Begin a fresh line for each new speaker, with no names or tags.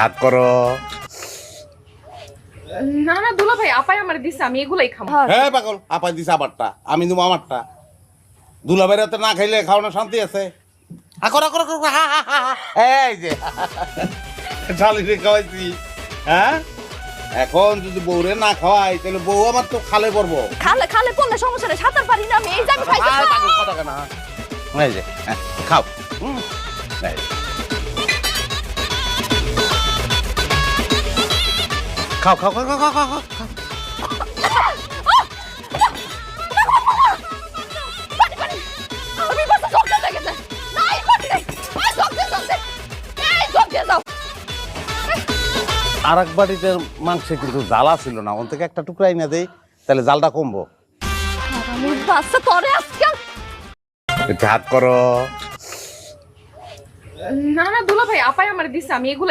হাত করো।
না না দুলা ভাই আপাই আমার দিছে আমি এগুলাই খাবো।
হ্যাঁ পাগল, আপাই দিছে আমারটা, আমি দেবো আমারটা। দুলাভাইরা তো না খাইলে খাওয়ানোর শান্তি আছে। আকর আকর আকর, হা হা হা হা। এই যে শালিরে খাওয়াইছি, হ্যাঁ? এখন যদি বউরে না খাওয়াই তাহলে বউ আমার তো খালে পড়বো।
খালে খালে পড়লে সমস্যা নেই, সাঁতার পারি না আমি, এই যে আমি খাইতে
আয় পাগল, কথা কেনা। এই যে খাও। এই যে। খাও খাও খাও খাও খাও খাও খাও।
আমি বসে জগ দিয়ে গেছে না এই পাটি নাই এই জগ দিয়ে এই জগ দিয়ে যাও।
আর এক বাড়িতে মাংসে কিন্তু জ্বালা ছিল না, ওন থেকে একটা টুকরাই না দেই তাহলে জালটা কমবো।
আমি বাসা তোরে আজকে
হাত করো।
না না দুলা ভাই আপাই আমার দিছে আমি এগুলাই